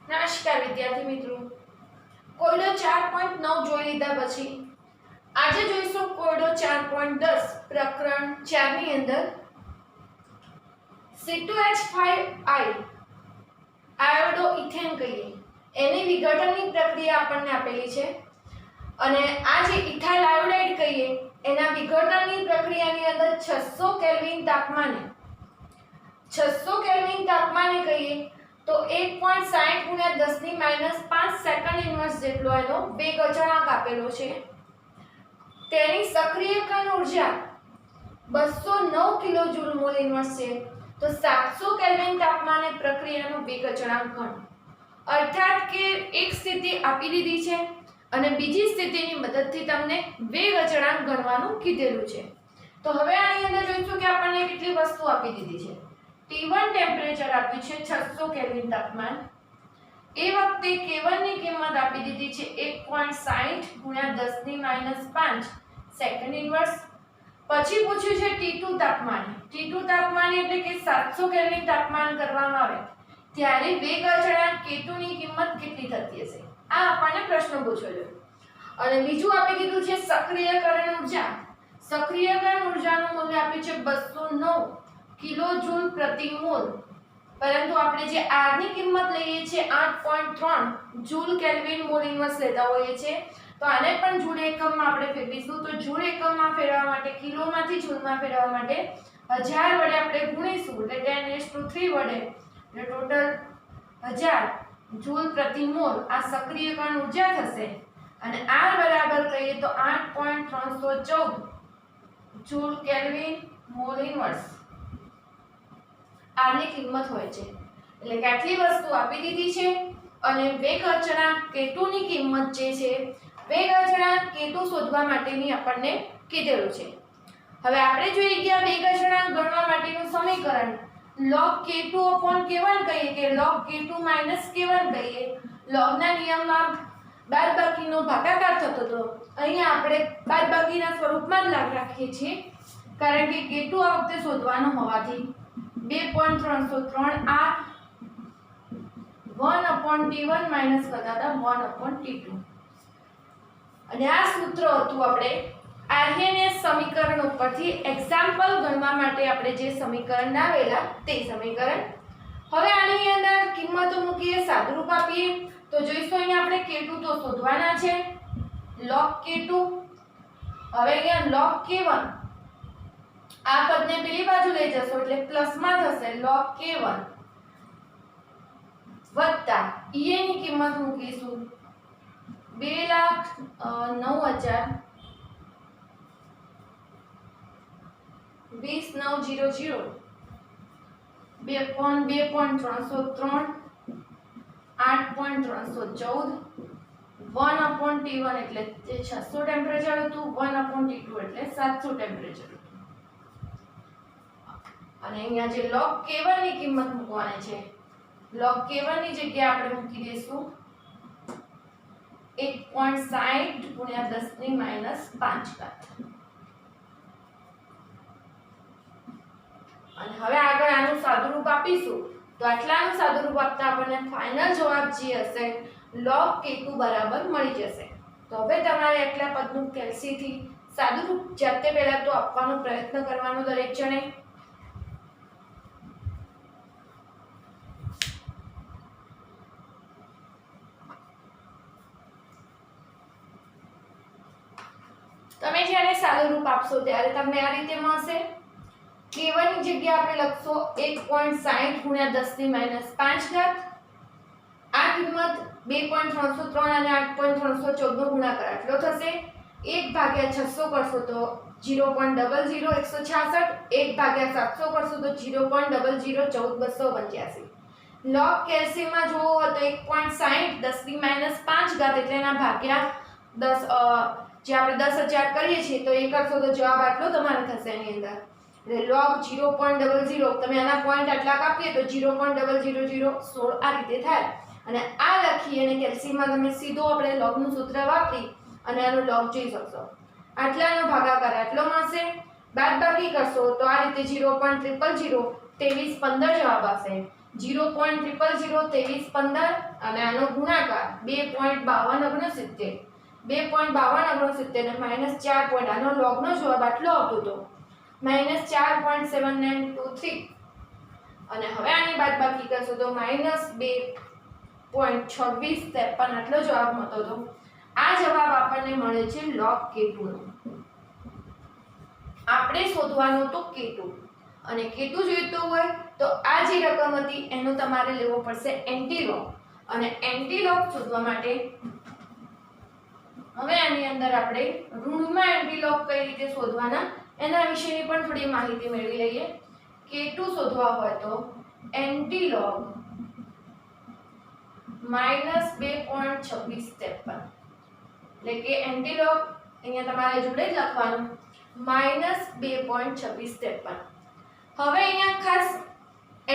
નમસ્કાર વિદ્યાર્થી મિત્રો, કોયડો 4.9 જોઈ લીધા પછી આજે જોઈશું કોયડો 4.10 પ્રકરણ 4 ની અંદર C2H5I આયોડો ઇથેન કહીએ એની વિઘટનની પ્રક્રિયા આપણને આપેલી છે અને આ જે ઇથાઇલ આયોડાઇડ કહીએ એના વિઘટનની પ્રક્રિયાની અંદર 600 કેલ્વિન તાપમાને કહીએ તો 1.60 × 10⁻5 સેકન્ડ ઇન્વર્સ જેટલો એનો વેગ અચળાંક આપેલો છે। તેની સક્રિયકરણ ઉર્જા 209 કિલોજૂલ મોલ ઇન્વર્સ છે। તો 700 કેલ્વિન તાપમાને પ્રક્રિયાનો વેગ અચળાંક ગણો, અર્થાત કે એક સ્થિતિ આપી દીધી છે અને બીજી સ્થિતિની મદદથી તમને વેગ અચળાંક ગણવાનું કીધેલું છે। તો હવે આની અંદર જોઈશું કે આપણને કેટલી વસ્તુ આપી દીધી છે। T1 ટેમ્પરેચર આપ્યું છે 600 કેલ્વિન તાપમાન, એ વખતે K1 ની કિંમત આપી દીધી છે 1.60 × 10⁻5 સેકન્ડ ઇન્વર્સ। પછી પૂછ્યું છે T2 તાપમાન એટલે કે 700 કેલ્વિન તાપમાન કરવામાં આવે ત્યારે વેગ અચળાંક K2 ની કિંમત કેટલી થતી હશે, આ આપણને પ્રશ્ન પૂછ્યો છે। અને બીજું આપી દીધું છે સક્રિયકરણ ઉર્જાનું મૂલ્ય આપ્યું છે 209 કિલોજૂલ પ્રતિ મોલ, પરંતુ આપણે જે R ની કિંમત લઈએ છીએ 8.3 જૂલ કેલ્વિન મોલ ઇન્વર્સ લેતા હોઈએ છીએ, તો આને પણ જૂલ એકમમાં આપણે ફેરવીશું। તો જૂલ એકમમાં ફેરવવા માટે કિલોમાંથી જૂલમાં ફેરવવા માટે 1000 વડે આપણે ગુણીશું એટલે 10⁻³ વડે એટલે ટોટલ 1000 જૂલ પ્રતિ મોલ આ સક્રિયકરણ ઉર્જા થશે અને R બરાબર કહીએ તો 8.314 joule kelvin mall inverse R ની કિંમત હોય છે। એટલે કે આટલી વસ્તુ આપી દીધી છે અને વેગ અચળાંક K2 ની કિંમત જે છે વેગ અચળાંક K2 શોધવા માટેની આપણને કીધેલું છે। હવે આપણે જોઈ ગયા વેગ અચળાંક ગણવા માટેનું સમીકરણ log K2/K1 કહીએ કે log K2 - K1 કહીએ। log ના નિયમમાં બાદબાકીનો ભાગાકાર થતો હતો, અહીંયા આપણે બાદબાકીના સ્વરૂપમાં જ રાખીએ છીએ કારણ કે K2 આ વખતે શોધવાનો હોવાથી 2.303 આ 1/T1 માઈનસ કરતા હતા 1/T2 અને આ સૂત્ર હતું આપણે આર્યનીય સમીકરણ ઉપરથી એક્ઝામ્પલ ગણવા માટે આપણે જે સમીકરણ લાવેલા તે સમીકરણ। હવે આની અંદર કિંમતો મૂકીએ, સાદુરૂપ આપીએ તો જોઈશું અહીંયા આપણે K2 તો શોધવાના છે log K2। હવે અહીંયા log K1 આ પદને પેલી બાજુ લઈ જશો એટલે પ્લસમાં થશે log K1 વત્તા EA ની કિંમત મૂકીશું 2,09,000 20,900 2.303 8.314 1/T1 એટલે જે 600 ટેમ્પરેચર હતું 1/T2 એટલે 700 ટેમ્પરેચર હતું અને અહીંયા જે log K1 ની કિંમત મૂકવાની છે log K1 ની જગ્યાએ આપણે મૂકી દઈશું 1.60 × 10⁻5 અને હવે આગળ આનું સાદુરૂપ આપીશું તો આટલાનું સાદુરૂપ આપતા આપણને ફાઇનલ જવાબ જે હશે log K2 બરાબર મળી જશે। તો હવે તમારે આટલા પદનું કેલ્સીથી સાદુરૂપ જાતે પહેલા તો આપવાનો પ્રયત્ન કરવાનો દરેક જણે। તમે જ્યારે સાદુરૂપ આપશો ત્યારે તમને આ રીતે મળશે। K1 ની જગ્યાએ આપણે લખશો 1.60 × 10⁻5 આ કિંમત 2.303 અને 8.314 નો ગુણાકાર આટલો થશે। 1/600 કરશો તો 0.00166, 1/700 કરશો તો 0.0014 log કેલ્શિયમમાં જોવો હોય તો 1.60 10⁻5 એટલે એના ભાગ્યા 10 જે આપણે 10,000 કરીએ છીએ તો એ કરશો તો જવાબ આટલો તમારે થશે એની અંદર એટલે log 0.00 તમે આના પોઈન્ટ આટલા કાપીએ તો 0.00016 આ રીતે થાય અને આ લખી અને કેલ્શિયમમાં તમે સીધો આપણે log નું સૂત્ર વાપરી અને આનો log જોઈ શકશો। આટલાનો ભાગાકાર આટલો મળશે, બાદબાકી કરશો તો આ રીતે 0.000 23 15 જવાબ આવશે। 0.002315 અને આનો ગુણાકાર 2.5269 2.5269 અને -4 પોઈન્ટ આનો લોગનો જવાબ આટલો આવતો હતો -4.7923 અને હવે આની બાદબાકી કરશો તો -2.2653 આટલો જવાબ મળતો હતો. આ જવાબ આપણને મળે છે log k2 નો. આપણે શોધવાનું તો k2 અને k2 જોઈતો હોય તો આ જે રકમ હતી એનો તમારે લેવો પડશે એન્ટીલોગ અને એન્ટીલોગ શોધવા માટે હવે આની અંદર આપણે ઋણમાં એન્ટીલોગ કઈ રીતે શોધવાના એના વિશેની પણ થોડી માહિતી મેળવી લઈએ. k2 શોધવા હોય તો એન્ટીલોગ -2.2653 એટલે કે એન્ટીલોગ અહીંયા તમારે જોડે જ લખવાનું -2.2653. હવે અહીંયા ખાસ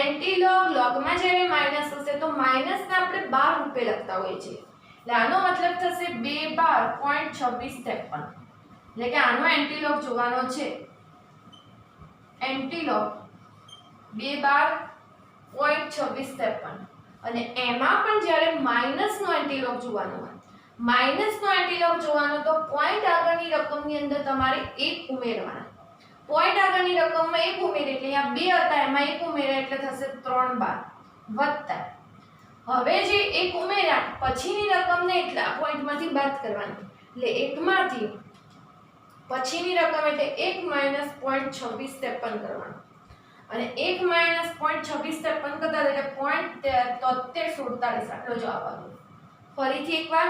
એન્ટીલોગ લોગમાં જ્યારે માઈનસ હશે તો માઈનસને આપણે 12 રૂપે લખતા હોઈએ છીએ. એટલે આનો મતલબ થશે 212.2653 એટલે કે આનો એન્ટીલોગ જોવાનો છે. એન્ટીલોગ 212.2653 અને એમાં પણ જ્યારે માઈનસનો એન્ટીલોગ જોવાનો હોય માઈનસનો એન્ટીલોગ જોવાનો તો પોઈન્ટ આગળની રકમની અંદર તમારે 1 ઉમેરવાના. પોઈન્ટ આગળની રકમમાં 1 ઉમેરે એટલે અહીંયા 2 હતા એમાં 1 ઉમેરે એટલે થશે 3 બાર વત્તા હવે જે 1 ઉમેર્યા પછીની રકમને એટલા પોઈન્ટમાંથી બાદ કરવાની એટલે 1 માંથી પછીની રકમ એટલે 1 -0.2653 કરવાનું અને 1 -0.2653 કરતા એટલે 0.7347 આટલો જવાબ આવ્યો. ફરીથી એકવાર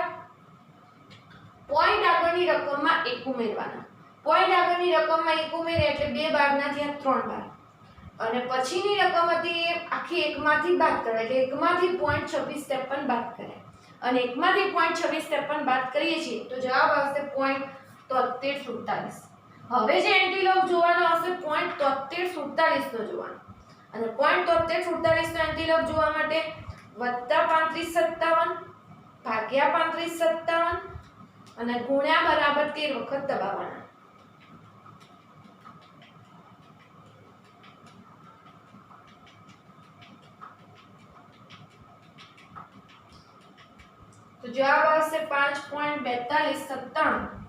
પોઈન્ટ આગળની રકમમાં 1 ઉમેરવાના. પોઈન્ટ આગળની રકમમાં 1 ઉમેરે એટલે 2 બારના થયા 3 બાર અને પછીની રકમ હતી એ આખી 1 માંથી બાદ કરે એટલે 1 માંથી 0.2653 બાદ કરે અને 1 માંથી 0.2653 બાદ કરીએ છીએ તો જવાબ આવશે 0.7347. હવે જે એન્ટીલોગ જોવાનો આવશે 0.7347 નો જોવાનો અને 0.7347 નો એન્ટીલોગ જોવા માટે +3557 ભાગ્યા 3557 અને ગુણ્યા બરાબર 13 વખત દબાવવાના. તો જવાબ આવશે 5.4297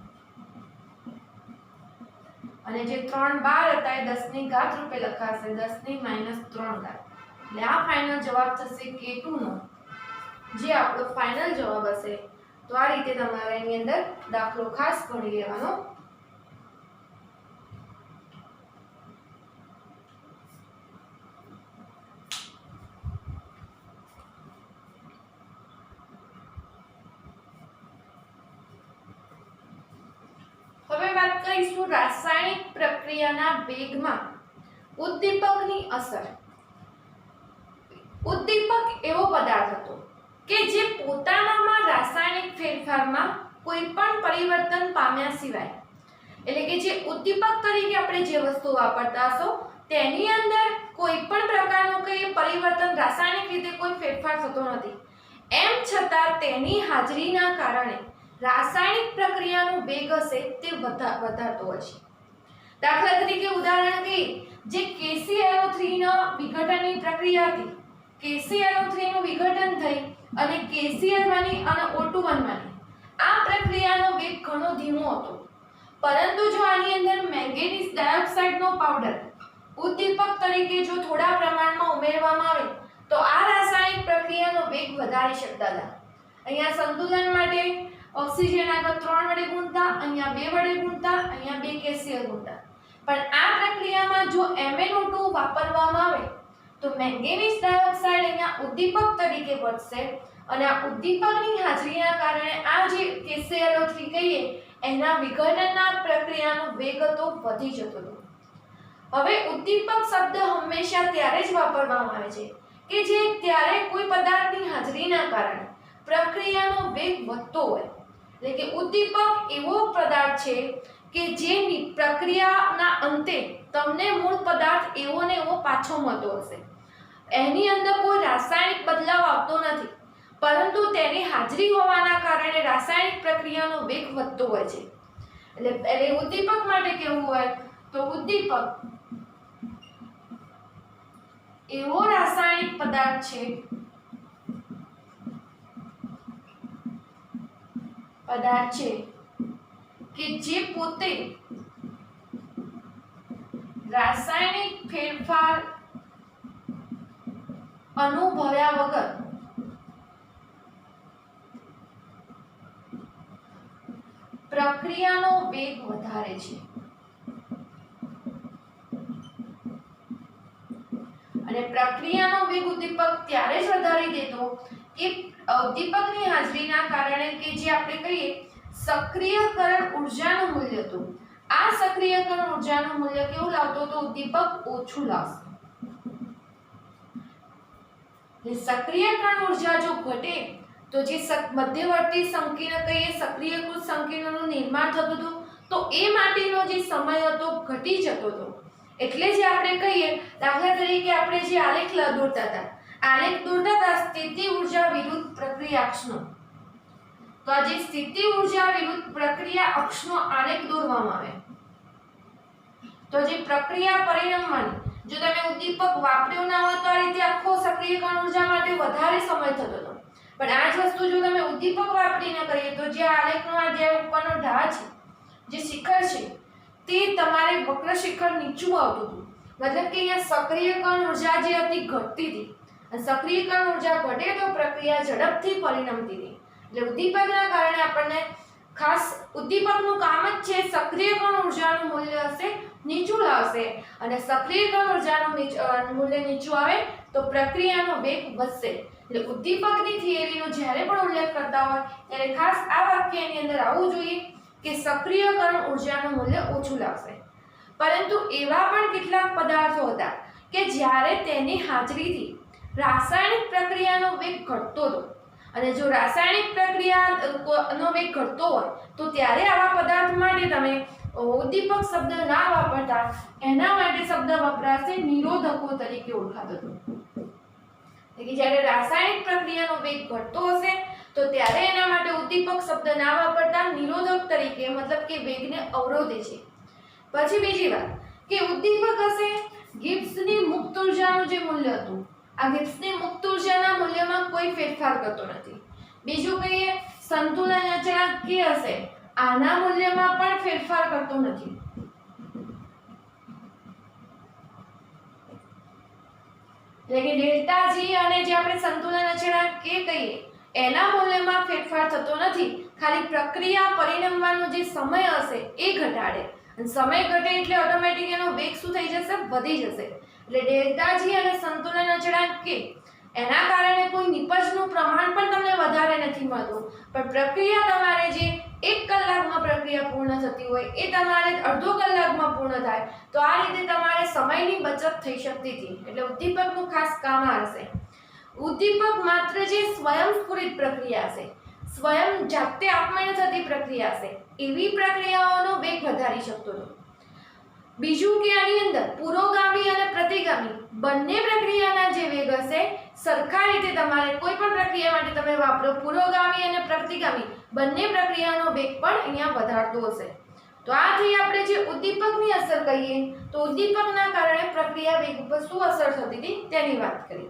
અને જે 3 બાર હતા એ 10 ની ઘાત રૂપે લખાશે 10 ની -3 ઘાત એટલે આ ફાઇનલ જવાબ થશે k2 નો જે આપણો ફાઇનલ જવાબ હશે. તો આ રીતે તમારે એની અંદર દાખલો ખાસ ગણી લેવાનો. હવે વાત કરીશું રાસાયણિક પ્રક્રિયાના વેગમાં ઉદ્દીપકની અસર. ઉદ્દીપક એવો પદાર્થ હતો કે જે પોતાનામાં રાસાયણિક ફેરફારમાં કોઈ પણ પરિવર્તન પામ્યા સિવાય એટલે કે જે ઉદ્દીપક તરીકે આપણે જે વસ્તુ વાપરતા હશો તેની અંદર કોઈ પણ પ્રકારનું કોઈ પરિવર્તન રાસાયણિક રીતે કોઈ ફેરફાર થતો નથી. એમ છતાં તેની હાજરીના કારણે રાસાયણિક પ્રક્રિયાનો વેગ હશે તે વધારતો હોય છે. દાખલા તરીકે ઉદાહરણ કે જે KClO3 નો વિઘટનની પ્રક્રિયા હતી KClO3 નું વિઘટન થઈ અને KCl બની અને O2 બનવાની આ પ્રક્રિયાનો વેગ ઘણો ધીમો હતો. પરંતુ જો આની અંદર મેંગેનીઝ ડાયોક્સાઇડનો પાવડર ઉદ્દીપક તરીકે જો થોડા પ્રમાણમાં ઉમેરવામાં આવે તો આ રાસાયણિક પ્રક્રિયાનો વેગ વધારી શકતા હતા. અહીંયા સંતુલન માટે ઓક્સિજન આગળ 3 વડે ગુણતા અહીંયા 2 વડે ગુણતા અહીંયા 2 KCl ગુણતા પણ આ પ્રક્રિયામાં જો MnO2 વાપરવામાં આવે તો મેંગેનીઝ ડાયોક્સાઇડ અહીંયા ઉદ્દીપક તરીકે વધશે અને આ ઉદ્દીપકની હાજરીના કારણે આ જે KClO3 કહીએ એના વિઘટનના પ્રક્રિયાનો વેગ તો વધી જતો હતો. હવે ઉદ્દીપક શબ્દ હંમેશા ત્યારે જ વાપરવામાં આવે છે કે જે ત્યારે કોઈ પદાર્થની હાજરીના કારણે પ્રક્રિયાનો વેગ વધતો હોય. એટલે કે ઉદ્દીપક એવો પદાર્થ છે કે જેની પ્રક્રિયાના અંતે તમને મૂળ પદાર્થ એવો ને એવો પાછો મળતો હશે. એની અંદર કોઈ રાસાયણિક બદલાવ આવતો નથી પરંતુ તેની હાજરી હોવાના કારણે રાસાયણિક પ્રક્રિયાનો વેગ વધતો હોય છે. એટલે ઉદ્દીપક માટે કેવું હોય તો ઉદ્દીપક એવો રાસાયણિક પદાર્થ છે કે જે પોતે રાસાયણિક ફેરફાર અનુભવ્યા વગર પ્રક્રિયાનો વેગ વધારે છે અને પ્રક્રિયાનો વેગ ઉદ્દીપક ત્યારે જ વધારી દેતો કે ઉદ્દીપકની હાજરીના કારણે કે જે આપણે કહીએ સક્રિયકરણ ઉર્જાનું મૂલ્ય હતું, આ સક્રિયકરણ ઉર્જાનું મૂલ્ય કેવું લાવતો તો ઉદ્દીપક ઓછું લાવશે. સક્રિયકરણ ઉર્જા જો ઘટે તો જે મધ્યવર્તી સંકીર્ણ કહીએ સક્રિયકૃત સંકીર્ણનું નિર્માણ થતું હતું તો એ માટેનો જે સમય હતો ઘટી જતો હતો. એટલે જે આપણે કહીએ દાખલા તરીકે આપણે જે આલેખ દોરતા હતા સ્થિતિ ઉર્જા વિરુદ્ધ પ્રક્રિયા અક્ષનો, તો આ જે સ્થિતિ ઉર્જા વિરુદ્ધ પ્રક્રિયા અક્ષનો આલેખ દોરવામાં આવે તો જે પ્રક્રિયા પરિણમવાની જો તમે ઉદ્દીપક વાપર્યો ના હોત તો આ રીતે આખો સક્રિયકરણ ઉર્જા માટે વધારે સમય થતો હતો. પણ આ જ વસ્તુ જો તમે ઉદ્દીપક વાપરીને કરીએ તો જે આલેખનો આ જે ઉપરનો ઢાળ છે, જે શિખર છે, તે તમારે વક્ર શિખર નીચું આવતું હતું. મતલબ કે અહીંયા સક્રિયકરણ ઉર્જા જે હતી ઘટતી હતી અને સક્રિયકરણ ઉર્જા ઘટે તો પ્રક્રિયા ઝડપથી પરિણમતી હતી. એટલે ઉદ્દીપકના કારણે આપણને ખાસ ઉદ્દીપકનું કામ જ છે સક્રિયકરણ ઉર્જાનું મૂલ્ય હશે નીચું લાવશે અને સક્રિયકરણ ઉર્જાનું મૂલ્ય નીચું આવે તો પ્રક્રિયાનો વેગ વધશે. એટલે ઉદ્દીપકની થિયરીનો જ્યારે પણ ઉલ્લેખ કરતા હોય ત્યારે ખાસ આ વાક્યની અંદર આવવું જોઈએ કે સક્રિયકરણ ઉર્જાનું મૂલ્ય ઓછું લાવશે. પરંતુ એવા પણ કેટલાક પદાર્થો હતા કે જ્યારે તેની હાજરીથી રાસાયણિક પ્રક્રિયાનો વેગ ઘટતો હતો અને જો રાસાયણિક પ્રક્રિયાનો વેગ ઘટતો હોય તો ત્યારે આવા પદાર્થ માટે તમે ઉદ્દીપક શબ્દ ના વાપરતા, એના માટે શબ્દ વપરાશે નિરોધકો તરીકે ઓળખાતો હતો. કે જ્યારે રાસાયણિક પ્રક્રિયાનો વેગ ઘટતો હશે તો ત્યારે એના માટે ઉદ્દીપક શબ્દ ના વાપરતા નિરોધક તરીકે, મતલબ કે વેગને અવરોધે છે. પછી બીજી વાત કે ઉદ્દીપક હશે ગિબ્સની મુક્ત ઉર્જાનું જે મૂલ્ય હતું, આ ગિબ્સની મુક્ત ઉર્જાના મૂલ્યમાં કોઈ ફેરફાર કરતો નથી. બીજું કહીએ સંતુલન અચળાંક કે હશે, આના મૂલ્યમાં પણ ફેરફાર કરતો નથી. એટલે કે ડેલ્ટા જી અને જે આપણે સંતુલન અચળાંક કે કહીએ એના મૂલ્યમાં ફેરફાર થતો નથી. ખાલી પ્રક્રિયા પરિણમવાનો જે સમય હશે એ ઘટાડે અને સમય ઘટે એટલે ઓટોમેટિક એનો વેગ શું થઈ જશે? વધી જશે. એટલે ડેલ્ટા જી અને સંતુલન અચળાંક કે એના કારણે કોઈ નિપજનું પ્રમાણ પણ તમને વધારે નથી મળતું, પણ પ્રક્રિયા તમારે જે 1 કલાકમાં પ્રક્રિયા પૂર્ણ થતી હોય એ તમારે અડધો કલાકમાં પૂર્ણ થાય, તો આ રીતે તમારે સમયની બચત થઈ શકતી હતી. એટલે ઉદ્દીપકનું ખાસ કામ આવશે. ઉદ્દીપક માત્ર જે સ્વયંસ્ફુરિત પ્રક્રિયા છે, સ્વયં જાતે આપમેળે થતી પ્રક્રિયા છે, એવી પ્રક્રિયાઓનો વેગ વધારી શકતો હતો. બીજું કે આની અંદર પુરોગામી અને પ્રતિગામી બંને પ્રક્રિયાના જે વેગ હશે સરખા રીતે તમારે કોઈ પણ પ્રક્રિયા માટે તમે વાપરો પુરોગામી અને પ્રતિગામી બંને પ્રક્રિયાનો વેગ પણ અહીંયા વધારતો હશે. તો આ થઈ આપણે જે ઉદ્દીપકની અસર કહીએ તો ઉદ્દીપકના કારણે પ્રક્રિયા વેગ ઉપર શું અસર થતી હતી તેની વાત કરી.